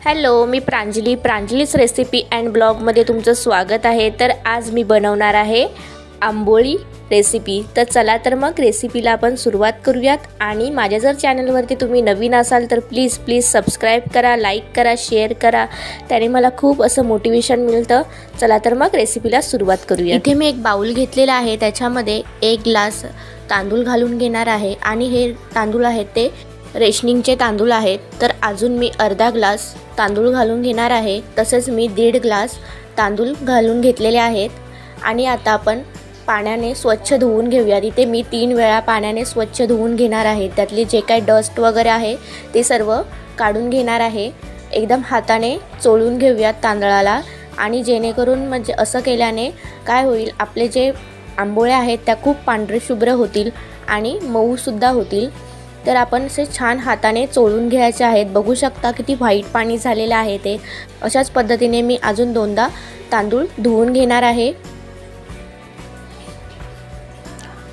Hello, me प्रांजलीच recipe and ब्लॉगमध्ये तुमचं स्वागत आहे। तर आज मी बनवणार आहे आंबोळी रेसिपी। तर चला तर मग रेसिपीला आपण सुरुवात करूयात। आणि माझ्या जर चॅनलवरती तुम्ही नवीन असाल तर प्लीज सबस्क्राइब करा, लाईक करा, शेअर करा, त्याने मला खूप असं मोटिवेशन मिळतं। चला तर मग रेसिपीला सुरुवात करूया। इथे मी एक बाउल घेतलेला आहे, त्याच्यामध्ये 1 ग्लास तांदूळ घालून घेणार आहे आणि हे तांदूळ आहेत ते रेशनिंगचे तांदूळ आहेत। तर अजून मी अर्धा ग्लास तांदूळ घालून घेणार आहे। तसेच मी 1.5 ग्लास तांदूळ घालून घेतलेले आहेत आणि आता आपण पाण्याने स्वच्छ धुवून घेऊया। इथे मी 3 वेळा पाण्याने स्वच्छ धुवून घेणार आहे। त्यातले जे काही डस्ट वगैरे आहे ते सर्व काढून घेणार आहे। एकदम हाताने चोळून घेऊयात तांदळाला, आणि जेणेकरून म्हणजे असं केल्याने काय होईल, आपले जे आंबोळ्या आहेत त्या खूप पांढरे शुभ्र होतील आणि मऊ सुद्धा होतील। तर आपण असे छान हाताने चोळून घ्यायचे आहेत। बघू शकता किती व्हाईट पाणी झालेलं आहे ते। अशाच पद्धतीने मी अजून 2दा तांदूळ धुवून घेणार आहे।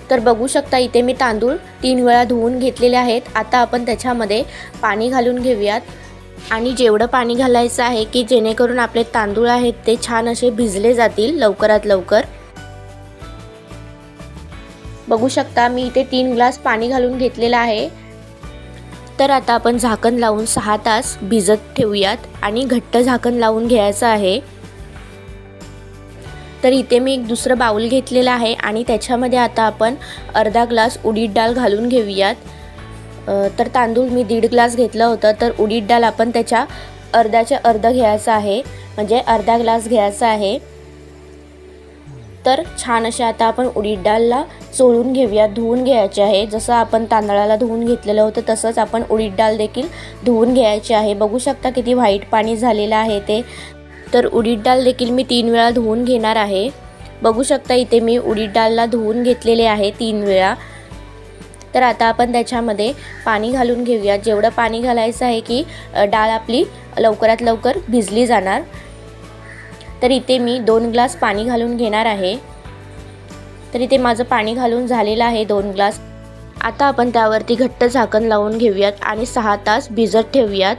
तर बघू शकता इथे मी तांदूळ 3 वेळा धुवून घेतलेले आहेत। आता आपण त्याच्यामध्ये पाणी घालून घेऊयात आणि जेवढं पाणी घालायचं आहे की जेणेकरून आपले तांदूळ आहेत ते छान असे भिजले जातील लवकरात लवकर। बघू शकता मी इथे 3 ग्लास पाणी घालून घेतलेलं आहे। तर आता आपण झाकण लावून 6 तास भिजत ठेवूयात आणि घट्ट झाकण लावून घ्यायचं आहे। तर इथे मी एक दुसरं बाउल घेतलेलं आहे आणि त्याच्यामध्ये आता आपण अर्धा ग्लास उडीद डाळ घालून घेऊयात। तर तांदूळ मी 1.5 ग्लास घेतलं होतं, तर उडीद डाळ आपण त्याच्या अर्ध्याच्या अर्ध घ्यायचं आहे, म्हणजे अर्धा ग्लास घ्यायचा आहे। तर छान अशा आता आपण उडीद डाळला चोळून घेऊया, धुवून घ्यायचे आहे। जसं आपण तांदळाला धुवून घेतलेलं होतं तसंच आपण उडीद डाळ देखील धुवून घ्यायची आहे। बघू शकता किती व्हाईट पाणी झालेलं आहे ते। तर उडीद डाळ देखील मी 3 वेळा धुवून घेणार आहे। बघू शकता इथे मी उडीद डाळला धुवून घेतलेले आहे 3 वेळा। तर आता आपण त्याच्यामध्ये पाणी घालून घेऊया, जेवढं पाणी घालायचं आहे की डाळ आपली लवकरात लवकर भिजली जाणार। तर इथे मी 2 ग्लास पाणी घालून घेणार आहे। तर इथे माझं पाणी घालून झालेलं आहे 2 ग्लास। आता आपण त्यावरती घट्ट झाकण लावून घेऊयात आणि 6 तास भिजत ठेवूयात।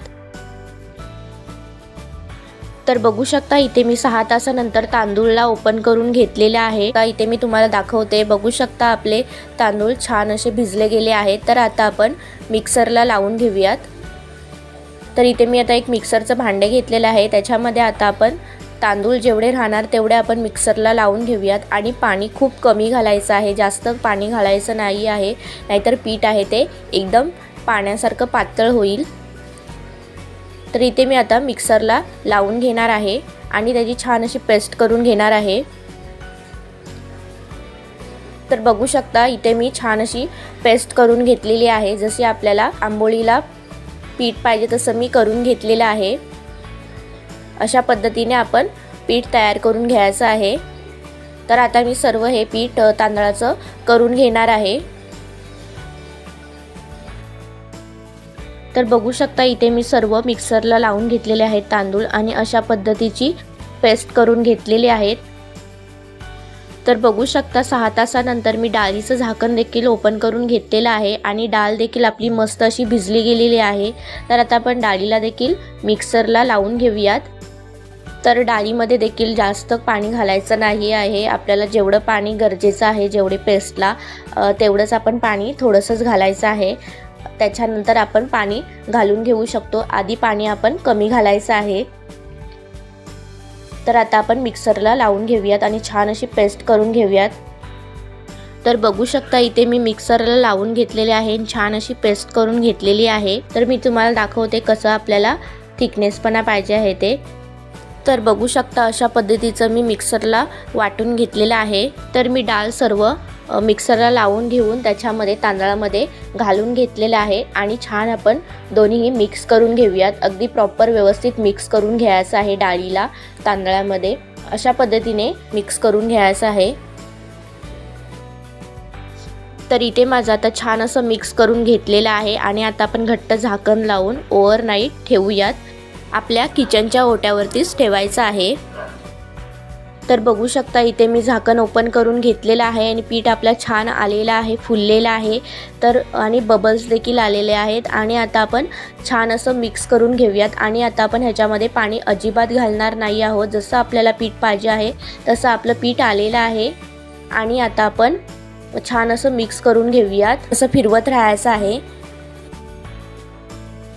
तर बघू शकता इथे मी 6 तासानंतर तांदूळला ओपन करून घेतलेले आहे। तर इथे मी तुम्हाला दाखवते, बघू शकता आपले तांदूळ छान असे भिजले गेले आहेत। तर आता आपण मिक्सरला लावून घेऊयात। तर इथे मी आता एक मिक्सरचं भांडे घेतलेलं आहे, त्याच्यामध्ये आता आपण तांदूळ जेवढे राहणार तेवढे आपण मिक्सरला लावून घेऊयात। आणि पाणी खूप कमी घालायचं आहे, जास्त पाणी घालायचं नाही आहे, नाहीतर पीठ आहे ते एकदम पाण्यासारखं पातळ होईल। तर इथे मी आता मिक्सरला लावून घेणार आहे आणि त्याची छान अशी पेस्ट करून घेणार आहे। तर बघू शकता इथे मी छान अशी पेस्ट करून घेतलेली आहे। जशी आपल्याला आंबोळीला पीठ पाहिजे तसं मी करून घेतलेलं आहे। अशा पद्धतीने आपण पीठ तयार करून घ्यायचं आहे। तर आता मी सर्व हे पीठ तांदळाचं करून घेणार आहे। तर बघू शकता इथे मी सर्व मिक्सरला लावून घेतलेले आहेत तांदूळ आणि अशा पद्धतीची पेस्ट करून घेतलेली आहेत। तर बघू शकता 6 तासानंतर मी डाळीचं झाकण देखील ओपन करून घेतलेलं आहे आणि डाळ देखील आपली मस्त अशी भिजली गेलेली आहे। तर आता आपण डाळीला देखील मिक्सरला लावून घेऊयात। तर डाळीमध्ये देखील जास्त पाणी घालायचं नाही आहे, आपल्याला जेवढं पाणी गरजेचं आहे जेवढे पेस्टला तेवढंच आपण पाणी थोडंसंच घालायचं आहे। त्याच्यानंतर आपण पाणी घालून घेऊ शकतो, आधी पाणी आपण कमी घालायचं आहे। तर आता आपण मिक्सरला लावून घेऊयात आणि छान अशी पेस्ट करून घेऊयात। तर बघू शकता इथे मी मिक्सरला लावून घेतलेले आहे, छान अशी पेस्ट करून घेतलेली आहे। तर मी तुम्हाला दाखवते कसं आपल्याला थिकनेसपणा पाहिजे आहे ते। तर बघू शकता अशा पद्धतीचं मी मिक्सरला वाटून घेतलेलं आहे। तर मी डाळ सर्व मिक्सरला लावून घेऊन त्याच्यामध्ये तांदळामध्ये घालून घेतलेलं आहे आणि छान आपण दोन्हीही मिक्स करून घेऊयात। अगदी प्रॉपर व्यवस्थित मिक्स करून घ्यायचं आहे डाळीला तांदळामध्ये, अशा पद्धतीने मिक्स करून घ्यायचं आहे। तर इथे माझं आता छान असं मिक्स करून घेतलेलं आहे आणि आता आपण घट्ट झाकण लावून ओव्हरनाईट ठेवूयात। आपल्या किचनच्या ओट्यावरतीच ठेवायचं आहे। तर बघू शकता इथे मी झाकण ओपन करून घेतलेलं आहे आणि पीठ आपलं छान आलेलं आहे, फुललेलं आहे. तर आणि बबल्स देखील आलेले आहेत आणि आता आपण छान असं मिक्स करून घेऊयात. आणि आता आपण ह्याच्यामध्ये पाणी अजिबात घालणार नाही आहोत. जसं आपल्याला पीठ पाहिजे आहे तसं आपलं पीठ आलेलं आहे. आणि आता आपण छान असं मिक्स करून घेऊयात. असं फिरवत राहायचं आहे.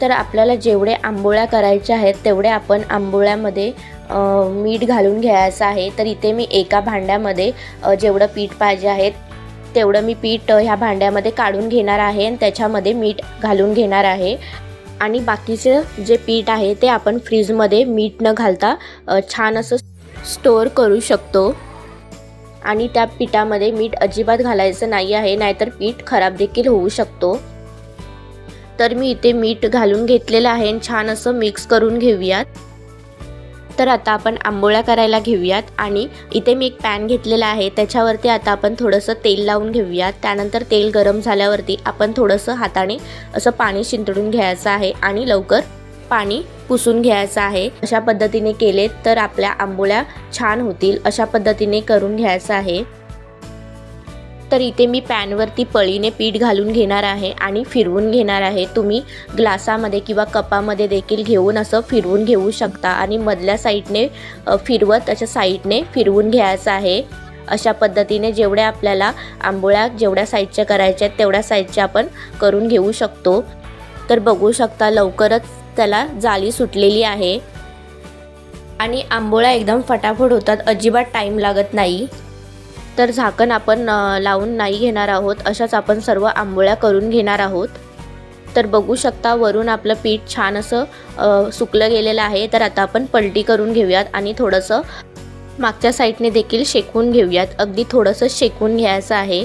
तर आपल्याला जेवढे आंबोळ्या करायच्या आहेत तेवढे आपण आंबोळ्यामध्ये मीठ घालून घ्यायचं आहे. तर इथे मी एका भांड्यामध्ये जेवढं पीठ पाहिजे आहे तेवढं मी पीठ ह्या भांड्यामध्ये काढून घेणार आहे आणि त्याच्यामध्ये मीठ घालून घेणार आहे. आणि बाकीचे जे पीठ आहे ते आपण फ्रीजमध्ये मीठ न घालता छान असं स्टोअर करू शकतो. आणि त्या पिठामध्ये मीठ अजिबात घालायचं नाही आहे, नाहीतर पीठ खराब देखील होऊ शकतो. तर मी इथे मीठ घालून घेतलेलं आहे आणि छान असं मिक्स करून घेऊयात. तर आता आपण आंबोळ्या करायला घेऊयात. आणि इथे मी एक पॅन घेतलेला आहे, त्याच्यावरती आता आपण थोडंसं तेल लावून घेऊयात. त्यानंतर तेल गरम झाल्यावरती आपण थोडंसं हाताने असं पाणी शिंपडून घ्यायचं आहे आणि लवकर पाणी पुसून घ्यायचं आहे. अशा पद्धतीने केले तर आपल्या आंबोळ्या छान होतील. अशा पद्धतीने करून घ्यायचं आहे. तर इथे मी पॅनवरती पळीने पीठ घालून घेणार आहे आणि फिरवून घेणार आहे. तुम्ही ग्लासामध्ये किंवा कपामध्ये देखील घेऊन असं फिरवून घेऊ शकता. आणि मधल्या साईडने फिरवत अशा साईडने फिरवून घ्यायचं आहे. अशा पद्धतीने जेवढ्या आपल्याला आंबोळ्या जेवढ्या साईजच्या करायच्या आहेत तेवढ्या साईजच्या आपण करून घेऊ शकतो. तर बघू शकता लवकरच त्याला जाळी सुटलेली आहे आणि आंबोळ्या एकदम फटाफट होतात, अजिबात टाईम लागत नाही. तर झाकण आपण लावून नाही घेणार आहोत, अशाच आपण सर्व आंबोळ्या करून घेणार आहोत. तर बघू शकता वरून आपलं पीठ छान असं सुकलं गेलेलं आहे. तर आता आपण पलटी करून घेऊयात आणि थोडंसं मागच्या साईडने देखील शेकून घेऊयात. अगदी थोडंसं शेकून घ्यायचं आहे.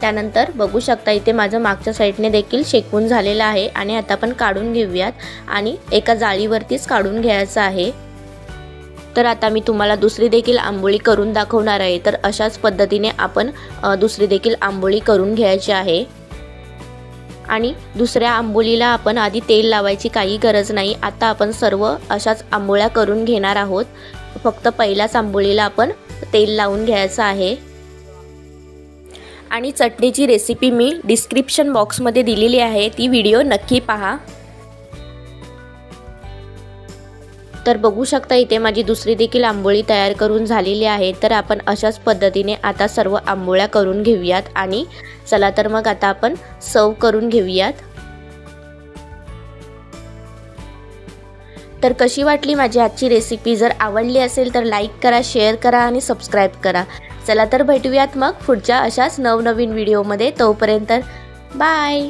त्यानंतर बघू शकता इथे माझं मागच्या साईडने देखील शेकून झालेलं आहे. आणि आता आपण काढून घेऊयात आणि एका जाळीवरतीच काढून घ्यायचं आहे. तर आता मी तुम्हाला दुसरी देखील आंबोळी करून दाखवणार आहे. तर अशाच पद्धतीने आपण दुसरी देखील आंबोळी करून घ्यायची आहे. आणि दुसऱ्या आंबोळीला आपण आधी तेल लावायची काही गरज नाही. आता आपण सर्व अशाच आंबोळ्या करून घेणार आहोत. फक्त पहिल्याच आंबोळीला आपण तेल लावून घ्यायचं आहे. आणि चटणीची रेसिपी मी डिस्क्रिप्शन बॉक्समध्ये दिलेली आहे, ती व्हिडिओ नक्की पहा. तर बघू शकता इथे माझी दुसरी देखील आंबोळी तयार करून झालेली आहे. तर आपण अशाच पद्धतीने आता सर्व आंबोळ्या करून घेऊयात. आणि चला तर मग आता आपण सर्व करून घेऊयात. तर कशी वाटली माझी आजची रेसिपी? जर आवडली असेल तर लाईक करा, शेअर करा आणि सबस्क्राईब करा. चला तर भेटूयात मग पुढच्या अशाच नवनवीन व्हिडिओमध्ये. तोपर्यंत बाय.